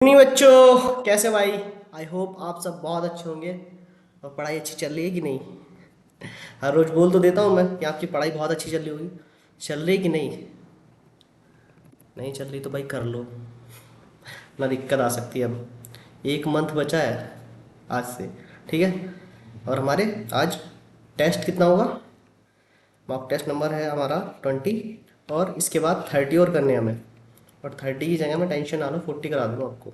नहीं बच्चों, कैसे भाई। आई होप आप सब बहुत अच्छे होंगे और पढ़ाई अच्छी चल रही है कि नहीं। हर रोज बोल तो देता हूँ मैं कि आपकी पढ़ाई बहुत अच्छी चल रही होगी। चल रही कि नहीं? नहीं चल रही तो भाई कर लो, ना दिक्कत आ सकती है। अब एक मंथ बचा है आज से, ठीक है। और हमारे आज टेस्ट कितना होगा? मॉक टेस्ट नंबर है हमारा 20, और इसके बाद 30 और करने हैं हमें। और 30 की जगह मैं टेंशन ना लो, 40 करा दूँगा आपको।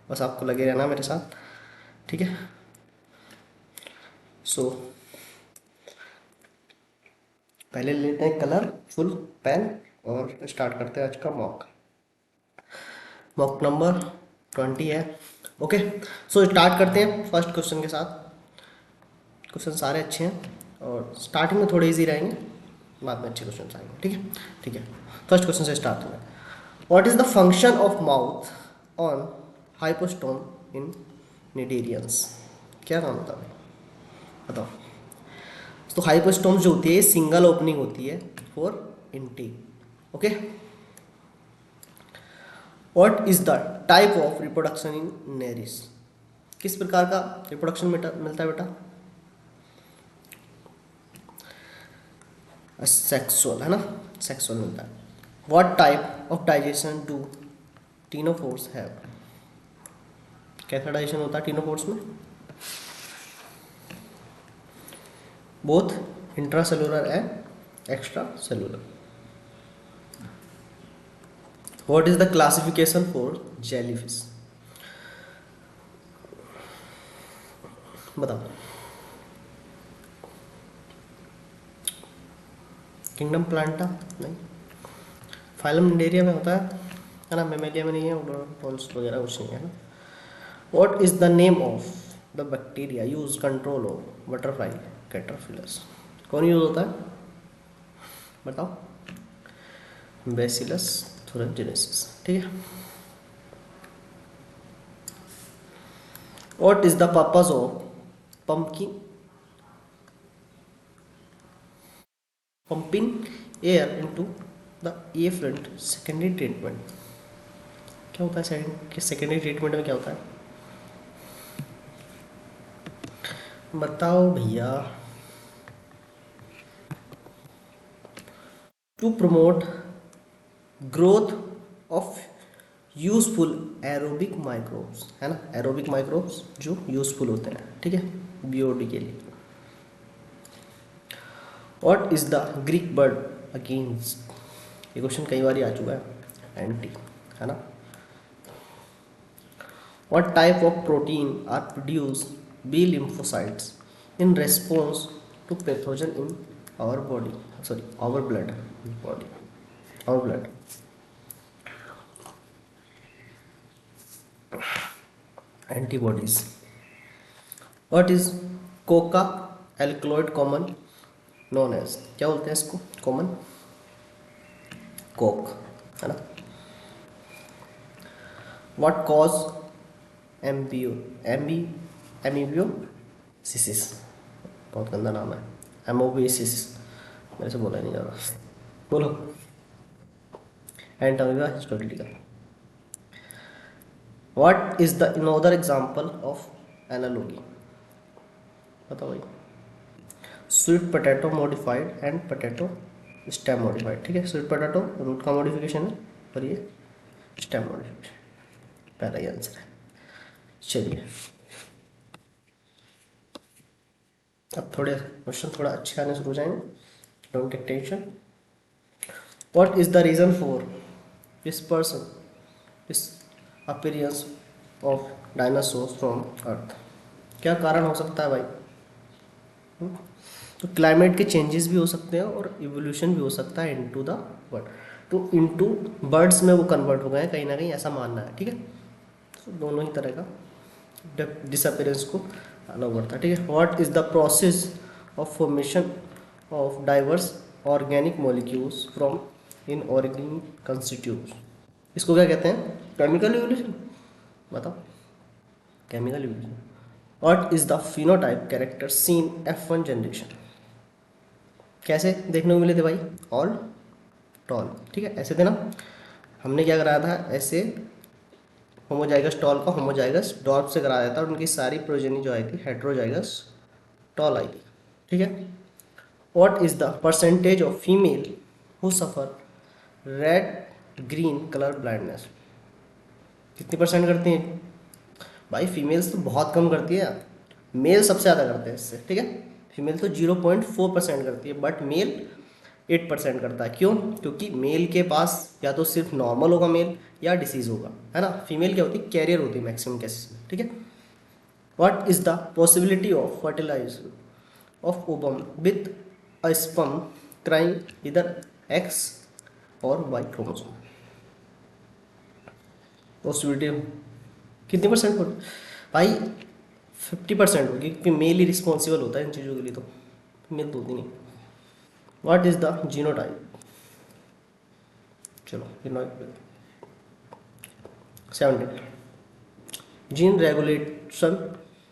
बस आपको लगे रहना मेरे साथ, ठीक है। सो पहले लेते हैं कलर फुल पेन और स्टार्ट करते हैं आज का मॉक। मॉक नंबर 20 है। ओके, सो स्टार्ट करते हैं फर्स्ट क्वेश्चन के साथ। क्वेश्चन सारे अच्छे हैं और स्टार्टिंग में थोड़े इजी रहेंगे, बाद में अच्छे क्वेश्चन आएंगे, ठीक है। ठीक है, फर्स्ट क्वेश्चन से स्टार्ट हुआ। What is the function of mouth on hypostome in cnidarians? क्या नाम होता है, बताओ। तो हाइपोस्टोम जो होती है सिंगल ओपनिंग होती है for intake. Okay, what is the type of reproduction in Nereis? किस प्रकार का रिप्रोडक्शन मिलता है बेटा? सेक्सुअल है ना, सेक्सुअल मिलता है। What type of digestion do ctenophores have? कैसा डाइजेशन होता है टीनोफोर्स में? Both intracellular and extra cellular. What is the classification for jellyfish? बताओ। किंगडम प्लांटा नहीं, फाइलम निडेरिया में होता है ना, मेमेलिया में नहीं है, पोल्स वगैरह कुछ नहीं है ना। What is the name of the bacteria use control of butterfly caterpillars? कौन यूज होता है बताओ? बेसिलस thuringiensis, ठीक है। What is the purpose of pumpkin pumping air into the effluent secondary treatment? क्या होता है सेकेंडरी ट्रीटमेंट में क्या होता है, बताओ भैया। To promote growth of useful aerobic microbes, है ना, एरोबिक माइक्रोब्स जो यूजफुल होते हैं, ठीक है, बीओडी के लिए। What is the Greek word against? ये क्वेश्चन कई बार आ चुका है, एंटी, है ना। What type of protein are produce B lymphocytes in response to pathogen in our body, sorry our blood, body, our blood. Antibodies. What is coca alkaloid common known as? क्या बोलते हैं इसको कॉमन? कोक, है ना। What cause एम्बियो एम्बी amoebiasis? बहुत गंदा नाम है, एमोबियोसिस, मेरे से बोला ही नहीं जा रहा, बोलो। And amoeba histolytica. What is the another example of analogy? बताओ भाई। Sweet potato modified and potato stem modified, ठीक है। स्वीट पोटैटो रूट का मॉडिफिकेशन है और ये स्टेम मॉडिफिकेशन, पहला ही आंसर है। चलिए, अब थोड़े क्वेश्चन थोड़ा अच्छे आने शुरू हो जाएंगे, don't take tension. What is the reason for this person this appearance of dinosaur from earth? क्या कारण हो सकता है भाई? तो क्लाइमेट के चेंजेस भी हो सकते हैं और इवोल्यूशन भी हो सकता है इनटू द बर्ड, तो इनटू बर्ड्स में वो कन्वर्ट हो गए हैं कहीं ना कहीं, ऐसा मानना है, ठीक है। तो दोनों ही तरह का डिसअपेरेंस को अलाउ करता है, ठीक है। What is the process of formation of diverse organic molecules from inorganic constitute? इसको क्या कहते हैं? केमिकल इवोल्यूशन, बताओ। Chemical evolution. What is the phenotype character seen F1 generation? कैसे देखने को मिले थे भाई? ऑल टॉल, ठीक है, ऐसे थे ना। हमने क्या कराया था, ऐसे होमोजाइगस टॉल का होमोजाइगस डॉर्फ से करा देता और उनकी सारी प्रोजेनी जो आई थी हेट्रोजाइगस टॉल आई थी, ठीक है। What is the percentage of female who suffer red green colour blindness? कितनी परसेंट करती हैं भाई? फीमेल्स तो बहुत कम करती है, मेल सबसे ज़्यादा करते हैं इससे, ठीक है। फीमेल तो 0.4% करती है, बट मेल 8% करता है। क्यों? क्योंकि मेल के पास या तो सिर्फ नॉर्मल होगा मेल या डिसीज होगा, है ना। फीमेल क्या होती है? कैरियर होती है मैक्सिमम केसेस में, ठीक है। What is the possibility of fertilisation of ovum with a sperm crying इधर एक्स और वाई क्रोमोसोम? पॉसिबिलिटी कितनी परसेंट हो भाई? 50% होगी, क्योंकि मेल ही रिस्पॉन्सिबल होता है इन चीज़ों के लिए, तो फीमेल तो होती नहीं। What is the genotype? चलो 17 gene regulation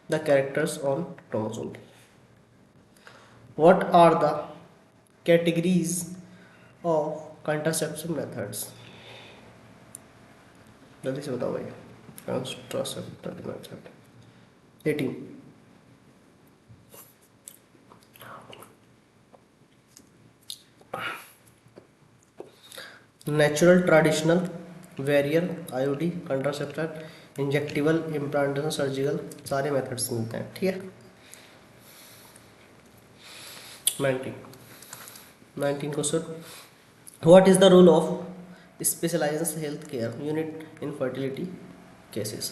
the characters on chromosome. What are the categories of contraception methods? जल्दी से बताओ भाई। Contraceptive method 18 natural traditional barrier IOD contraception injectable implantation surgical सारे मेथड्स मिलते हैं, ठीक है। 19 question what is the role of specialised health care unit in fertility cases?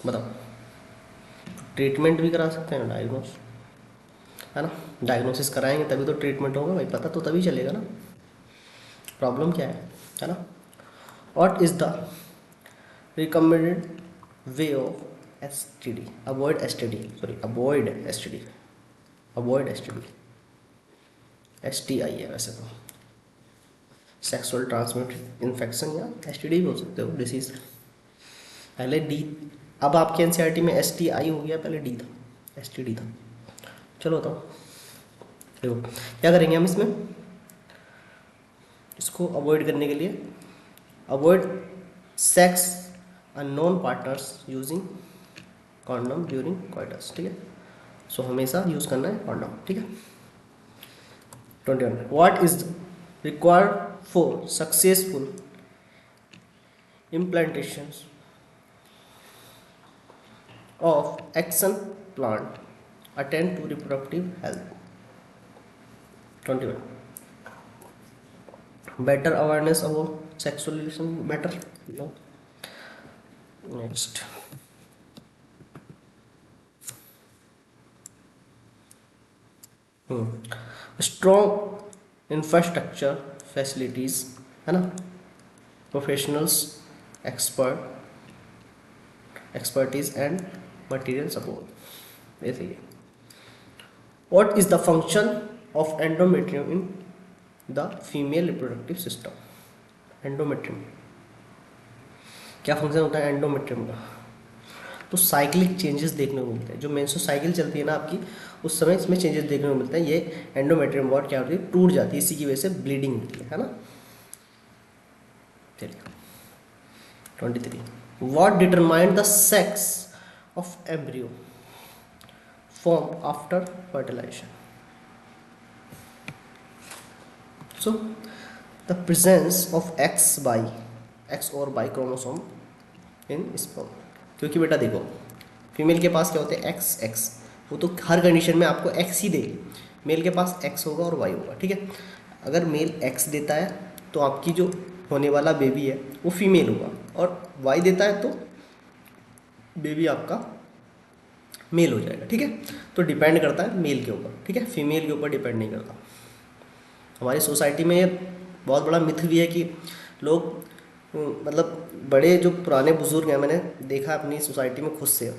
बताओ। ट्रीटमेंट भी करा सकते हैं, डायग्नोस, है ना। डायग्नोसिस कराएंगे तभी तो ट्रीटमेंट होगा भाई, पता तो तभी चलेगा ना प्रॉब्लम क्या है ना। What is the recommended way of STD avoid STD sorry avoid STD avoid STD STI है वैसे तो, सेक्सुअल ट्रांसमिटेड इन्फेक्शन या एसटीडी भी हो सकते हो डिसीज। पहले डी, अब आपके एनसीईआरटी में एसटीआई हो गया, पहले डी था, एसटीडी था। चलो बताओ, देखो क्या करेंगे हम इसमें, इसको अवॉइड करने के लिए avoid sex unknown partners using condom during coitus, ठीक है। सो हमेशा यूज़ करना है कॉन्डम, ठीक है। 21 what is required for successful implantation of action plan attend to reproductive health? 21 better awareness about sexual relation better, no. Next strong infrastructure facilities, है ना, professionals expertise and material support, ऐसे ही। what is the function of endometrium in the female reproductive system? Endometrium क्या function होता है endometrium का? तो cyclic changes देखने को मिलते हैं, जो मेंस्ट्रुअल साइकिल चलती है ना आपकी, उस समय इसमें चेंजेस देखने को मिलते हैं। ये एंडोमेट्रियम वॉट क्या होती है, टूट जाती है, इसी की वजह से ब्लीडिंग होती है ना। चलिए 23 what determine the sex of embryo form after fertilisation? So the presence of X और Y क्रोमोसोम इन स्पर्म, क्योंकि बेटा देखो फीमेल के पास क्या होते हैं X, वो तो हर कंडीशन में आपको X ही देगी। मेल के पास X होगा और Y होगा, ठीक है। अगर मेल X देता है तो आपकी जो होने वाला बेबी है वो फीमेल होगा, और Y देता है तो बेबी आपका मेल हो जाएगा, ठीक है। तो डिपेंड करता है मेल के ऊपर, ठीक है, फीमेल के ऊपर डिपेंड नहीं करता। हमारी सोसाइटी में ये बहुत बड़ा मिथ भी है कि लोग मतलब बड़े जो पुराने बुजुर्ग हैं, मैंने देखा अपनी सोसाइटी में खुद से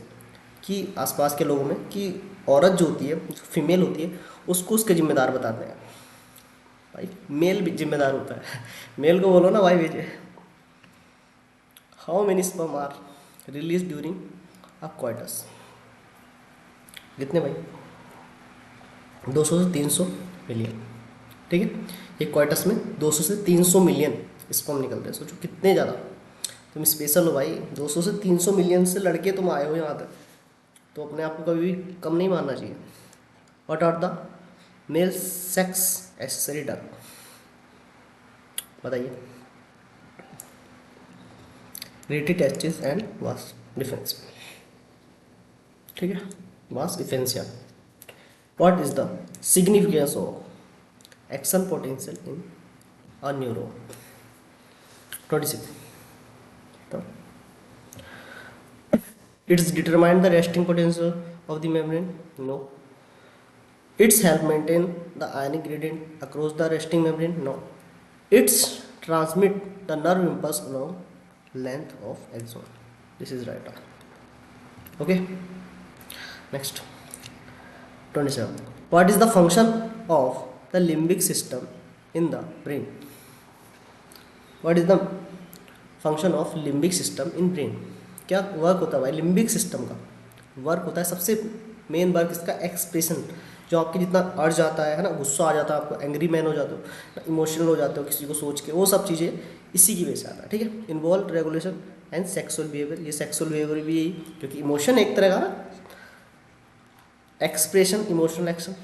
कि आसपास के लोगों में, कि औरत जो होती है, फीमेल होती है, उसको उसके जिम्मेदार बताते हैं। भाई मेल भी जिम्मेदार होता है, मेल को बोलो ना भाई भेजे। How many sperm are release during a coitus? कितने भाई? 200 से 300 मिलियन, ठीक है। एक क्वाइटस में 200 से 300 मिलियन स्पर्म निकलते हैं, सोचो कितने ज़्यादा। तुम स्पेशल हो भाई, 200 से 300 मिलियन से लड़के तुम आए हो यहाँ तक, तो अपने आप को कभी भी कम नहीं मानना चाहिए। What are the male sex accessory डन, बताइए। Rete testis and vas deferens, ठीक है, vas deferentia. What is the significance of action potential in a neuron? 26, it's determine the resting potential of the membrane? No. It's help maintain the ionic gradient across the resting membrane? No. It's transmit the nerve impulse along length of axon. This is right. Okay. Next, 27. What is the function of the limbic system in the brain? What is the function of limbic system in brain? क्या work होता है भाई limbic system का? Work होता है सबसे main work इसका expression, जो आपके जितना अर्ज आता है ना, गुस्सा आ जाता है आपको, एंग्री मैन हो जाते हो, इमोशनल हो जाते हो किसी को सोच के, वो सब चीज़ें इसी की वजह से आता है, ठीक है। Involve regulation and sexual behaviour, ये सेक्सुअल बिहेवियर भी यही, क्योंकि इमोशन एक तरह का ना एक्सप्रेशन, इमोशनल एक्शन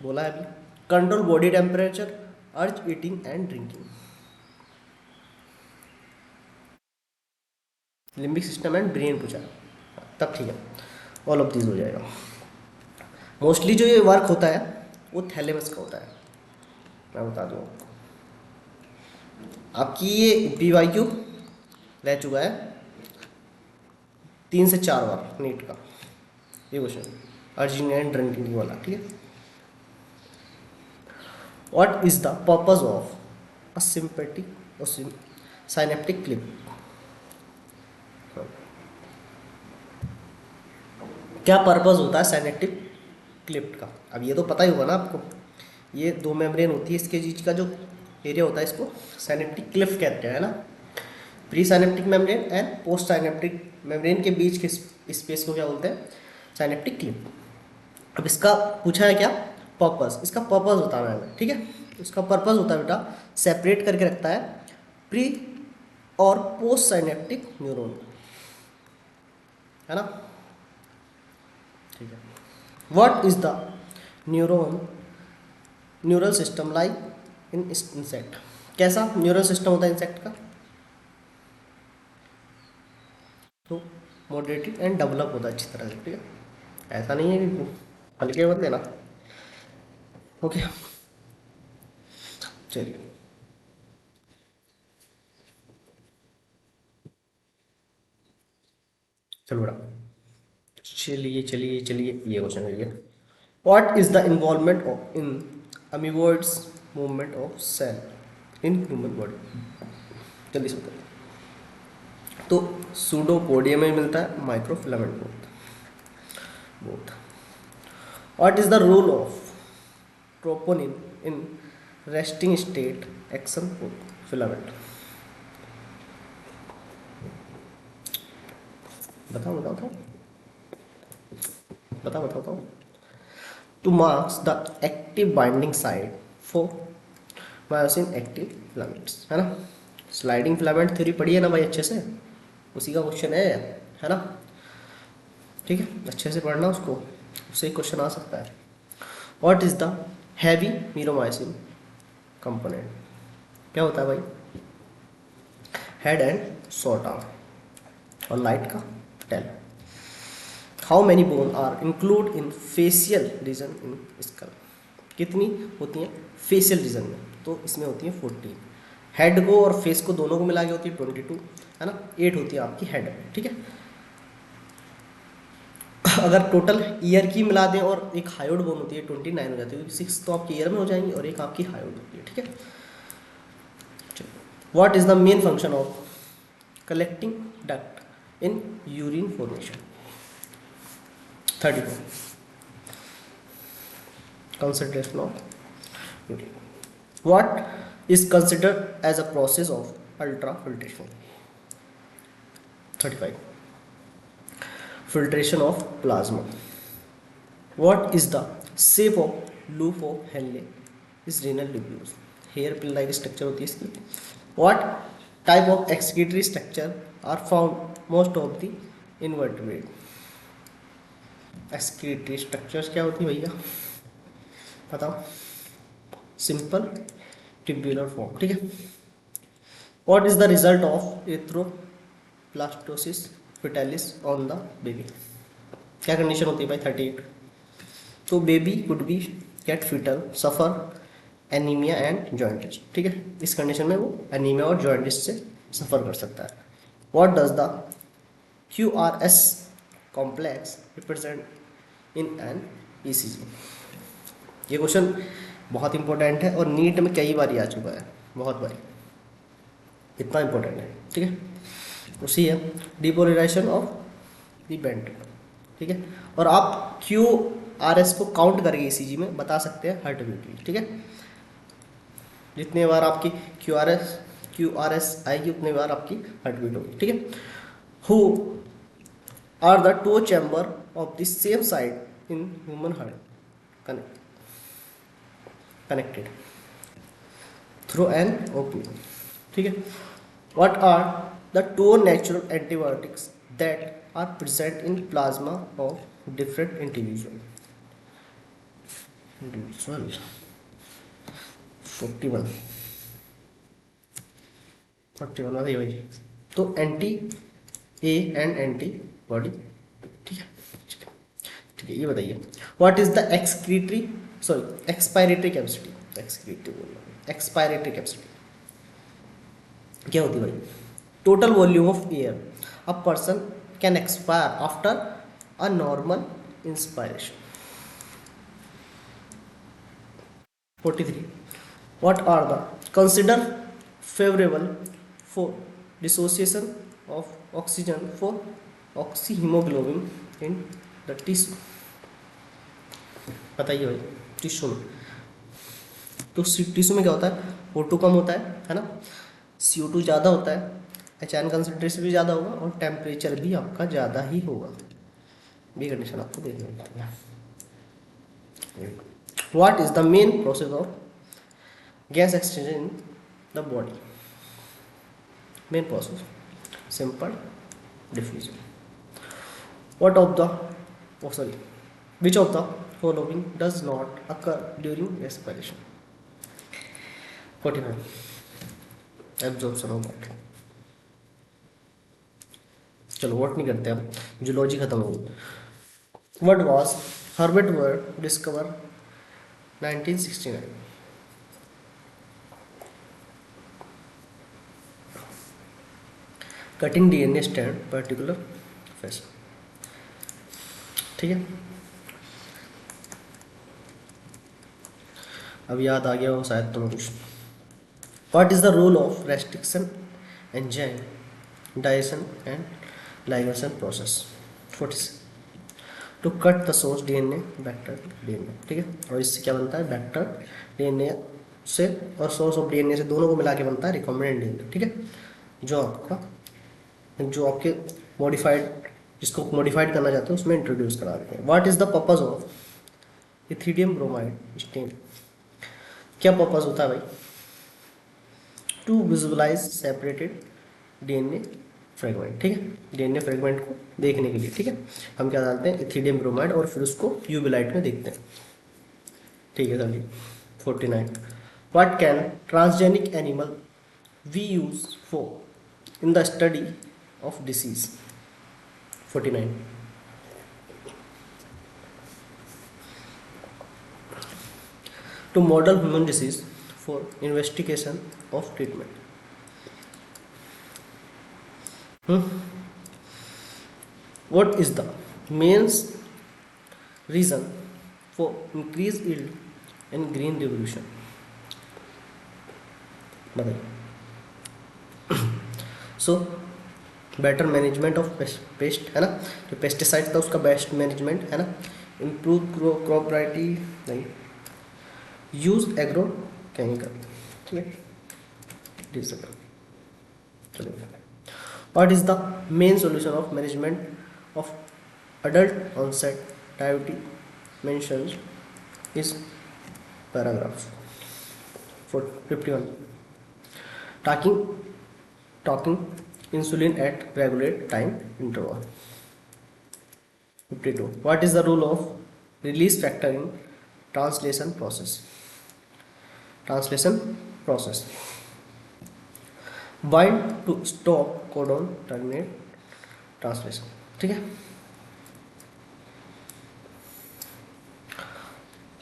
बोला है अभी। कंट्रोल बॉडी टेम्परेचर, अर्ज, eating and drinking. Limbic system and brain पूछा है, तब ठीक है, ऑल ऑफ दिस हो जाएगा। मोस्टली जो ये वर्क होता है वो थैलेमस का होता है, मैं बता दूँ आपको। आपकी ये PYQ रह चुका है 3 से 4 बार नीट का ये क्वेश्चन, अर्जिंग एंड ड्रिंकिंग वाला, ठीक है। What is the purpose of a sympathetic और साइनेप्टिक क्लिप? क्या पर्पज होता है साइनेप्टिक क्लिप का? अब ये तो पता ही होगा ना आपको, ये 2 मेम्ब्रेन होती है, इसके बीच का जो एरिया होता है इसको साइनेप्टिक क्लिफ कहते हैं ना। Pre synaptic membrane and post synaptic membrane के बीच के स्पेस को क्या बोलते हैं? Synaptic clip. अब इसका पूछा है क्या पर्पस, इसका पर्पस बताना है हमें, ठीक है। इसका पर्पस होता है बेटा, सेपरेट करके रखता है प्री और पोस्ट साइनेप्टिक न्यूरॉन, है ना, ठीक है। What is the neural system like in insect? कैसा न्यूरल सिस्टम होता है इंसेक्ट का? तो मॉडरेटेड एंड डेवलप होता है अच्छी तरह से, ठीक है, ऐसा नहीं है कि हल्के मत लेना। ओके, चलिए चलो बेटा, चलिए चलिए चलिए, ये क्वेश्चन है। What is the involvement of in amoeboids movement of cell in human body? जल्दी से बताइए। तो सूडोपोडियम में मिलता है, microfilament both. What is the role of troponin in resting state actin filament? बताओ बताओ बताओ बताओ बताओ बताओ। Two marks the active binding site for myosin actin filaments, है ना। स्लाइडिंग फिलामेंट थ्योरी पढ़ी है ना भाई अच्छे से, उसी का क्वेश्चन है ना, ठीक है, अच्छे से पढ़ना उसको, उससे क्वेश्चन आ सकता है। What is the heavy meromyosin component? क्या होता है भाई? हेड एंड शॉर्ट आर्म और लाइट का tail. How many bone are include in facial region in skull? कितनी होती हैं फेशियल रीजन में? तो इसमें होती है 14। हेड को और फेस को दोनों को मिला के होती है 22, है ना, 8 होती है आपकी हेड में, ठीक है। अगर टोटल ईयर की मिला दें और एक हायोड बोन होती है 29 हो जाती है, 6 तो आपके ईयर में हो जाएंगी और एक आपकी हायोड होती है, ठीक है। What is the main function of collecting duct in urine formation? 34 concentration of urine. What is considered as a process of ultrafiltration? 35 filtration of plasma. What is the shape of loop of Henle is renal tubules? Hair pill like structure होती है इसकी. What type of excretory structure are found most of the invertebrate. Excretory structures क्या होती है भैया बताओ? Simple tubular form, ठीक है। What is the result of erythroblastosis fetalis on the baby? क्या कंडीशन होती है भाई? 38। तो baby could be get fetal suffer anaemia and jaundice, ठीक है। इस कंडीशन में वो एनीमिया और जॉइंटिस से सफ़र कर सकता है। What does the QRS complex represent in an ECG? ये क्वेश्चन बहुत इंपॉर्टेंट है और नीट में कई बार आ चुका है, बहुत बार, इतना इंपॉर्टेंट है, ठीक है। उसी है डिपोलराइजेशन ऑफ द बेंट, ठीक है। और आप QRS को काउंट करके ECG में बता सकते हैं हार्ट बीट भी, ठीक है। जितने बार आपकी QRS आएगी उतने बार आपकी हार्ट बीट होगी, ठीक है। Who are the two chamber of the same side in human heart connected through an opening, ठीक है। What are the two natural antibiotics that are present in plasma of different individual 41 बताइए भाई। तो anti A and anti body, ठीक है, ठीक है। ये बताइए what is the expiratory capacity, expiratory capacity क्या होती है भाई? Total volume of air a person can expire after a normal inspiration. 43 what are the consider favourable for dissociation of oxygen for oxyhaemoglobin in the tissue? बताइए भाई। Tissue में तो tissue में क्या होता है? O2 कम होता है ना, CO2 ज़्यादा होता है, HN कंसनट्रेशन भी ज़्यादा होगा और टेम्परेचर भी आपका ज़्यादा ही होगा। ये कंडीशन आपको देखनी पड़ती है। What is the main process of gas exchange in the body? Main process simple diffusion. What of the which of the following does not occur during expiration? 49 absorption of water. चलो vote नहीं करते अब, zoology खत्म हो गई। What was Herbert word discover 1969? Cutting DNA stand particular fashion, ठीक है। अब याद आ गया हो शायद तुम्हें कुछ। What is the role of restriction enzyme digestion and ligation process? 46 to cut the source DNA vector DNA, ठीक है। और इससे क्या बनता है? वेक्टर DNA से और सोर्स ऑफ DNA से दोनों को मिला के बनता है रिकॉम्बिनेंट DNA, ठीक है। जो आपके मॉडिफाइड, जिसको मॉडिफाइड करना चाहते हैं उसमें इंट्रोड्यूस करा देते हैं। What is the purpose of ethidium bromide stain? क्या पर्पज होता है भाई? To visualise separated DNA fragment, ठीक है। DNA फ्रेगमेंट को देखने के लिए, ठीक है, हम क्या डालते हैं? इथिडियम ब्रोमाइड और फिर उसको UV लाइट में देखते हैं, ठीक है। चलिए 49 what can transgenic animal we use for in the study of disease? 49 to model human disease for investigation of treatment. What is the main reason for increased yield in green revolution? बताइए। So better management of paste, है ना, जो pesticide था उसका best management, है ना। Improve crop variety, नहीं, use agro chemical, ठीक है। चलिए what is the main solution of management of adult onset diabetes mentions is paragraph 51 talking insulin at regulate time interval. 52. What is the role of release factor in translation process? Translation process. Bind to stop codon terminate translation. ठीक है.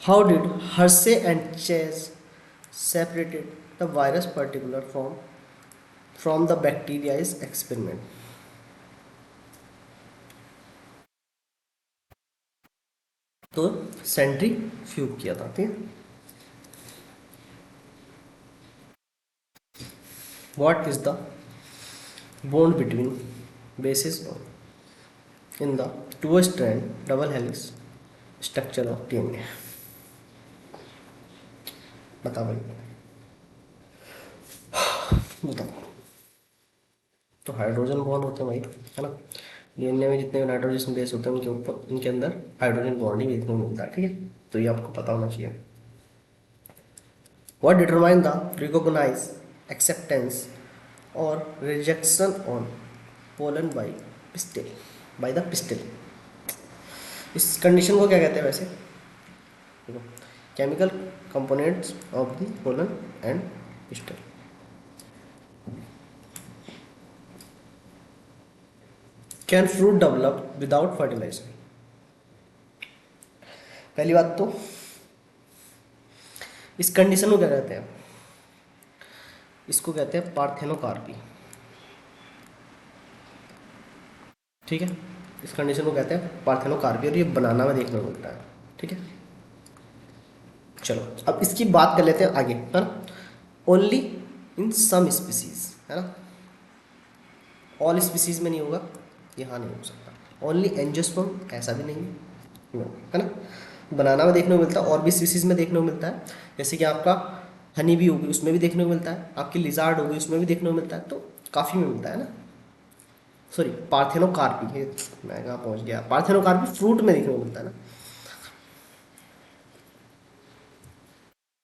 How did Hershey and Chase separated the virus particular from the bacteria's experiment? तो centrifuge किया था. ठीक है. What is the bond between bases in the two-strand double helix structure of DNA? बताओ भाई, बताओ. तो हाइड्रोजन बॉन्ड होते हैं भाई, है ना. डीएनए में जितने नाइट्रोजन बेस होते हैं उनके ऊपर, इनके अंदर हाइड्रोजन बॉन्ड ही देखने को मिलता है. ठीक है, तो ये आपको पता होना चाहिए. What determine the recognize acceptance or rejection on pollen by pistil, by the pistil? इस कंडीशन को क्या कहते हैं वैसे? देखो, chemical components of the pollen and pistil. Can fruit develop without fertiliser? पहली बात तो इस कंडीशन को क्या कहते हैं? इसको कहते हैं पार्थेनोकार्पी. ठीक है, इस कंडीशन को कहते हैं पार्थेनोकार्पी और ये बनाना में देखने को मिलता है. ठीक है, चलो अब इसकी बात कर लेते हैं आगे, है ना. ओनली इन सम स्पीसीज, है ना. ऑल स्पीसीज में नहीं होगा, यहाँ नहीं हो सकता. ओनली एंजियोस्पर्म, ऐसा भी नहीं है ना. बनाना में देखने को मिलता है, और भी स्पीसीज में देखने को मिलता है. जैसे कि आपका हनी भी होगी, उसमें भी देखने को मिलता है. आपकी लिजार्ड होगी, उसमें भी देखने को मिलता है. तो काफ़ी में मिलता है ना. सॉरी, पार्थेनोकार्पी, ये मैं कहाँ पहुँच गया. पार्थेनोकार्पी फ्रूट में देखने को मिलता है ना,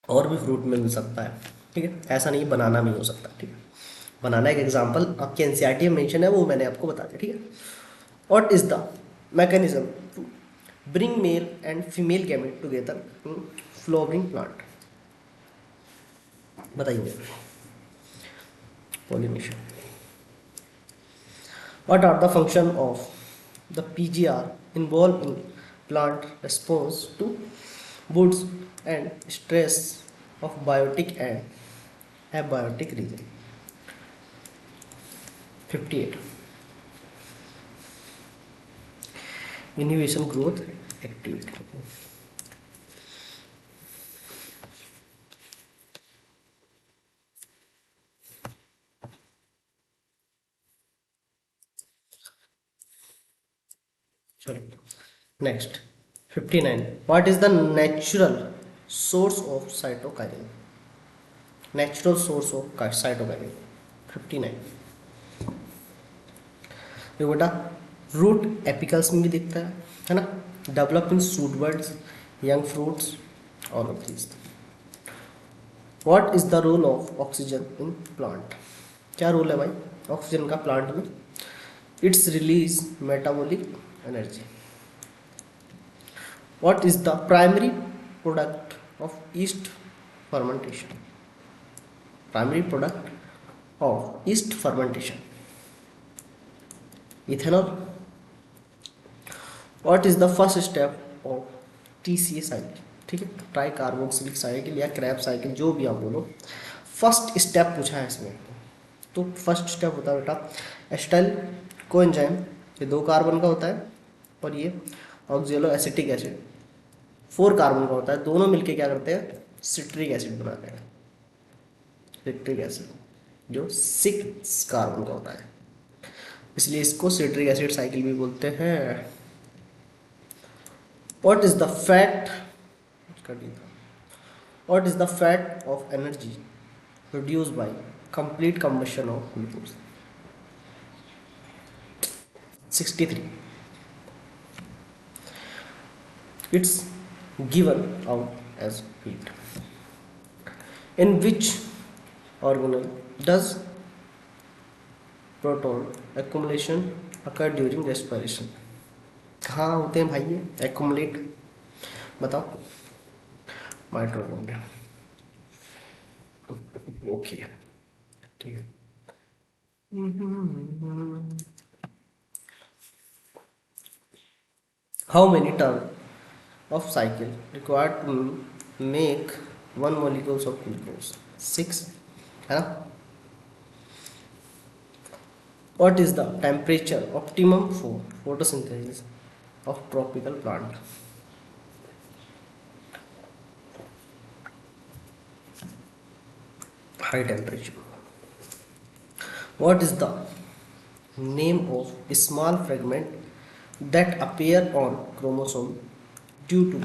और भी फ्रूट में मिल सकता है. ठीक है, ऐसा नहीं बनाना में ही हो सकता. ठीक है, बनाना एक एग्जाम्पल आपके एनसीईआरटी में मेंशन है, वो मैंने आपको बता दिया. ठीक है. What is the mechanism to bring male and female gamete together in flowering plant? बताइए. Pollination. What are the function of the PGR involve in plant response to woods and stress of biotic and abiotic region? 58. Inhibition growth activity. Sorry. Next, 59. What is the natural source of cytokinin? Natural source of cytokinin. 59. देखो बेटा, root एपिकल्स में भी दिखता है ना. Develop in shoot birds, young fruits, all of these. What is the role of oxygen in plant? क्या role है भाई ऑक्सीजन का प्लांट में? It's release metabolic energy. What is the primary product of yeast fermentation? Primary product of yeast fermentation. Ethanol. What is the first step of TCA cycle? ठीक है, try carboxylic cycle या Krebs cycle, जो भी आप बोलो. First step पूछा है इसमें. तो फर्स्ट स्टेप होता है बेटा एस्टाइल कोएंजाइम. ये 2 कार्बन का होता है, और ये ऑक्जेलो एसिटिक एसिड 4 कार्बन का होता है. दोनों मिलके क्या करते हैं? सिट्रिक एसिड बनाते हैं. सिट्रिक एसिड जो 6 कार्बन का होता है, इसलिए इसको सिट्रिक एसिड साइकिल भी बोलते हैं. What is the fat what is the fat of energy produced by complete combustion of glucose? 63. It's given out as heat. In which organelle does proton accumulation occur during respiration. कहाँ होते हैं भाई ये accumulate, बताओ। Mitochondria. Okay, ठीक है। How many turn of cycle required to make one molecules of glucose? 6, है ना? What is the temperature optimum for photosynthesis of tropical plant? High temperature. What is the name of a small fragment that appear on chromosome due to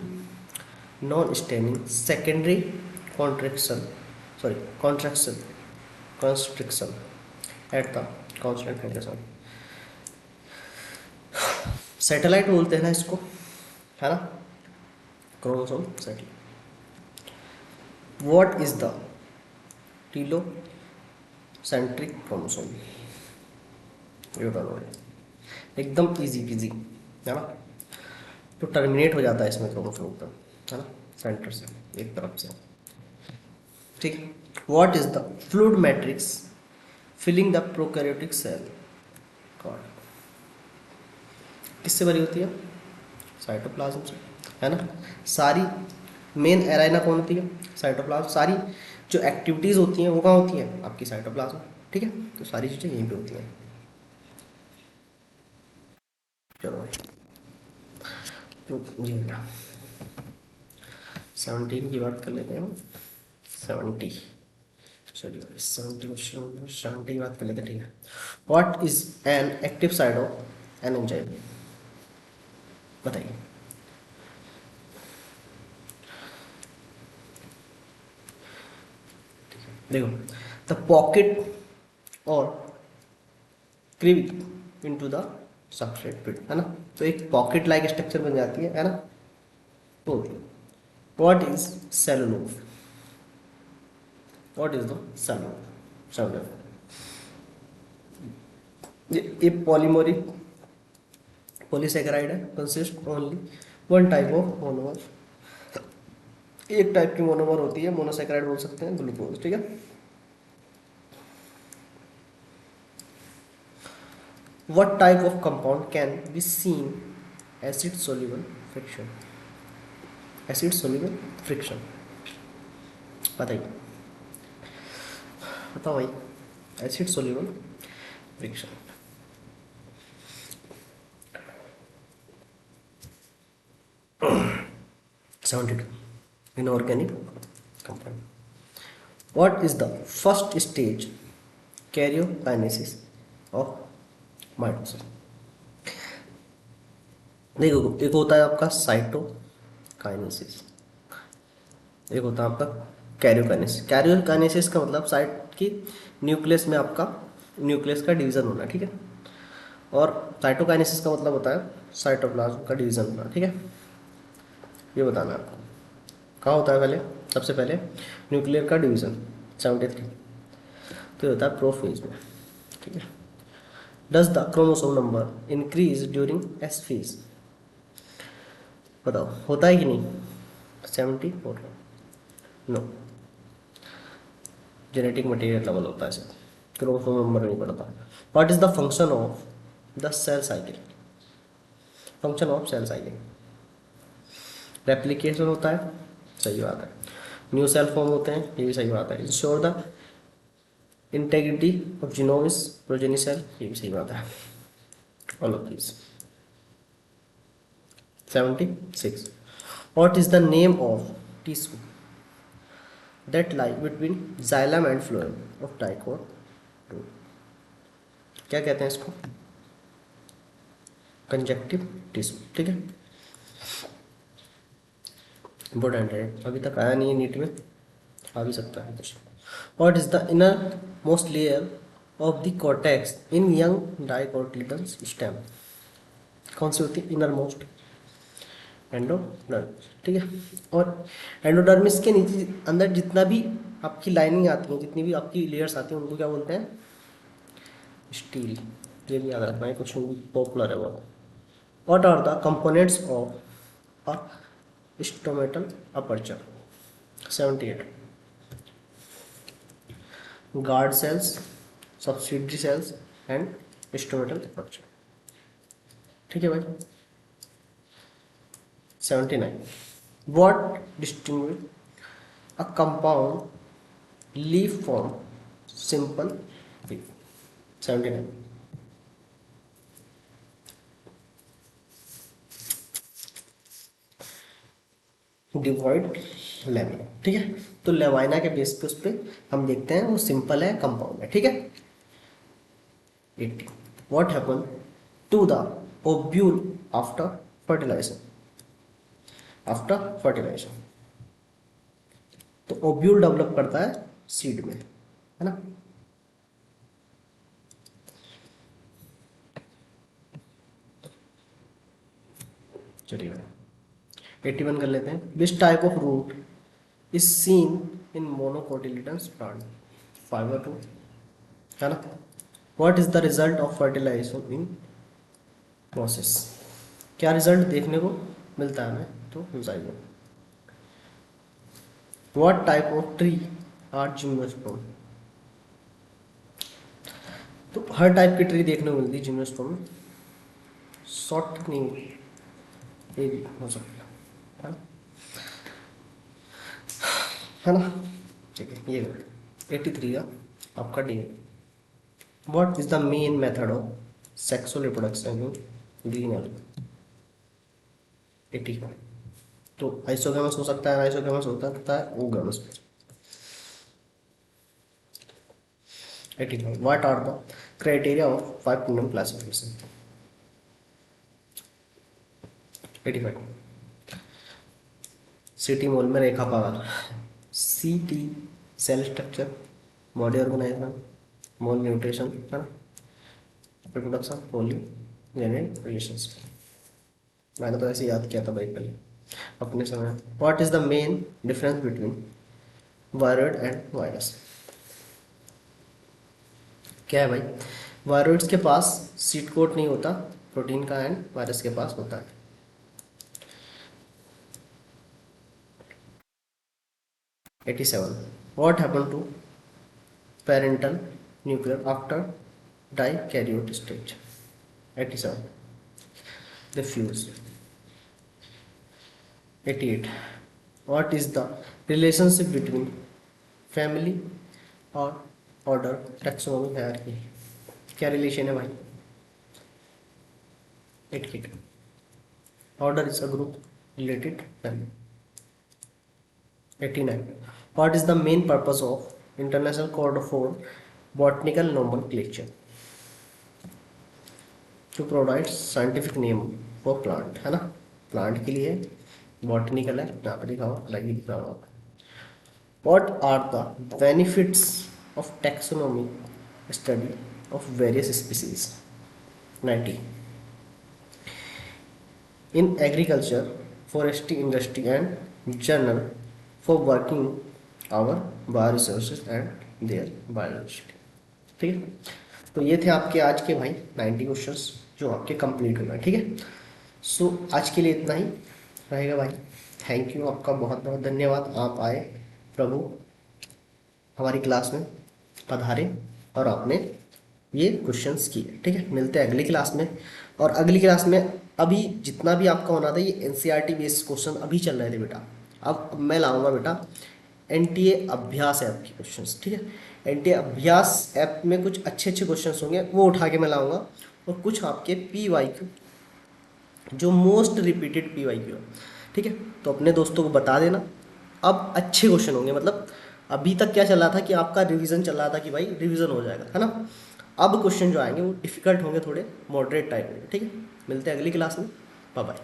non-staining secondary contraction, contraction constriction at the constant hydrogen? Satellite बोलते हैं ना इसको, है ना, chromosome satellite. What is the telocentric chromosome? ये बताओ, एकदम easy PG, है ना। तो टर्मिनेट हो जाता है इसमें क्रोमोसोम का, है ना, सेंटर से, एक तरफ से, ठीक है। What is the fluid matrix filling the prokaryotic cell? God, किससे भरी होती है? साइटोप्लाज्म से, है ना। सारी मेन एराइना कौन होती है? साइटोप्लाज्म। सारी जो एक्टिविटीज़ होती हैं वो कहाँ होती हैं? आपकी साइटोप्लाज्म, ठीक है। तो सारी चीज़ें यहीं पे होती हैं। चलो भाई, तो ये 17 की बात कर लेते हैं हम। 70, चलिए 70 की बात कर लेते हैं, ठीक है। What is an active side of an enzyme? बताइए। देखो, द पॉकेट और क्रीव इनटू द सबस्ट्रेट पिट, है ना। तो एक पॉकेट लाइक स्ट्रक्चर बन जाती है ना। तो what is cellulose? What is the cellulose? ये पॉलीमोरिक पॉलीसेकेराइड है, consist only one type of monomer. एक टाइप की मोनोमर होती है, मोनोसेकेराइड बोल सकते हैं, ग्लूकोज, ठीक है। What type of compound can be seen acid soluble friction? Acid soluble friction, बताइए, बताओ भाई। Acid soluble friction. 72 inorganic compound. What is the first stage karyokinesis of mitosis? देखो, एक होता है आपका साइटोकाइनेसिस, एक होता है आपका कैरियोकाइनेसिस। कैरियोकाइनेसिस का मतलब साइट की न्यूक्लियस में आपका न्यूक्लियस का डिवीजन होना, ठीक है। और साइटोकाइनेसिस का मतलब होता है साइटोप्लाज्म का डिवीजन होना, ठीक है। ये बताना है आपको कहाँ होता है। पहले, सबसे पहले न्यूक्लियर का डिवीजन 73, तो ये होता है प्रोफेज में, ठीक है। Does the chromosome number increase during S phase? बताओ, होता है कि नहीं? 74, नो, जेनेटिक मटेरियल लेवल होता है सिर्फ, क्रोमोसोम नंबर नहीं पड़ता। What is the function of the cell cycle? Function of cell cycle replication होता है, सही बात है। न्यू सेल फॉर्म होते हैं, ये भी सही बात है। Ensure the integrity of genome is progeny cell, ये भी सही बात है। All of this. 76, what is the name of tissue that lie between xylem and phloem of dicot root? क्या कहते हैं इसको? कंजक्टिव टिश्यू, ठीक है। इंपॉर्टेंट है, अभी तक आया नहीं है नीट में, आ भी सकता है कुछ। What is the inner most layer of the cortex in young dicotyledons stem? कौन सी होती है इनर मोस्ट? एंडोडर्मिस, ठीक है। और एंडोडर्मिस के नीचे अंदर जितना भी आपकी लाइनिंग आती है, जितनी भी आपकी लेयर्स आती हैं, उनको क्या बोलते हैं? स्टील, ये भी याद रखना है, क्वेश्चन पॉपुलर है बहुत। What are the components of a stomatal aperture? 78। Guard cells, subsidiary cells and stomatal aperture. ठीक है भाई। 79। What distinguish a compound leaf form simple leaf? 79। Divide lamina. ठीक है, तो लेवाइना के बेस पे उस पर हम देखते हैं वो सिंपल है कंपाउंड है। ठीक है। 80। What happen to the ovule after fertilisation? After fertilisation, तो ओब्यूल डेवलप करता है सीड में, है ना। चलिए 81 कर लेते हैं। Which type of root is seen in monocotyledons plant? Fibre root, है ना। What is the result of fertilisation in process? क्या रिजल्ट देखने को मिलता है हमें? तो zygote. What type of tree are gymnosperm? तो हर टाइप की ट्री देखने को मिलती है जिम्नोस्पर्म में। शॉर्ट नहीं, ये भी हो सकता है ना। ठीक है, ये 83 का आपका D. What is the main method of sexual reproduction in green algae? 80। तो आइसोगैमस हो सकता है, आइसोगैमस हो सकता है, oogamous. 85। What are the criteria of 5 kingdom classification? 85। सिटी मोल में रेखा पावर। सीटी cell structure, body organiser, mode nutrition, है ना, रिप्रोडक्शन, पॉलीजेनिक रिलेशंस। मैंने तो ऐसे याद किया था भाई पहले अपने समय। What is the main difference between viroid and virus? क्या है भाई? वायरॉइड्स के पास सीट कोट नहीं होता प्रोटीन का, एंड वायरस के पास होता है। 87। What happen to parental nuclear after dikaryote stage? 87। They fuse. 88। What is the relationship between family और ऑर्डर टैक्सोनॉमी हायरार्की? क्या रिलेशन है भाई? 88। Order is a group related family. 89। What is the main purpose of International Code for Botanical Nomenclature? To provide scientific name for plant, है ना। Plant के लिए botanical है, यहाँ पे लिखा हुआ अलग ही लिखा हुआ। What are the benefits of taxonomy study of various species? 90. In agriculture, forestry industry and journal for working our bioresources and their biodiversity। ठीक है, तो ये थे आपके आज के भाई 90 क्वेश्चंस जो आपके कंप्लीट हो गए। ठीक है, सो आज के लिए इतना ही रहेगा भाई। थैंक यू, आपका बहुत बहुत धन्यवाद। आप आए प्रभु हमारी क्लास में पधारे और आपने ये क्वेश्चंस किए। ठीक है, मिलते हैं अगली क्लास में। और अगली क्लास में अभी जितना भी आपका होना था, ये एनसीईआरटी बेस्ड क्वेश्चन अभी चल रहे थे बेटा। अब मैं लाऊंगा बेटा एनटीए अभ्यास ऐप के क्वेश्चंस। ठीक है, एनटीए अभ्यास ऐप में कुछ अच्छे अच्छे क्वेश्चंस होंगे, वो उठा के मैं लाऊंगा। और कुछ आपके पीवाईक्यू, जो मोस्ट रिपीटेड पीवाईक्यू है। ठीक है, तो अपने दोस्तों को बता देना। अब अच्छे क्वेश्चन होंगे, मतलब अभी तक क्या चल रहा था कि आपका रिवीजन चल रहा था कि भाई रिवीजन हो जाएगा, है ना। अब क्वेश्चन जो आएंगे वो डिफिकल्ट होंगे, थोड़े मॉडरेट टाइप होंगे। ठीक है, मिलते हैं अगली क्लास में। Bye bye.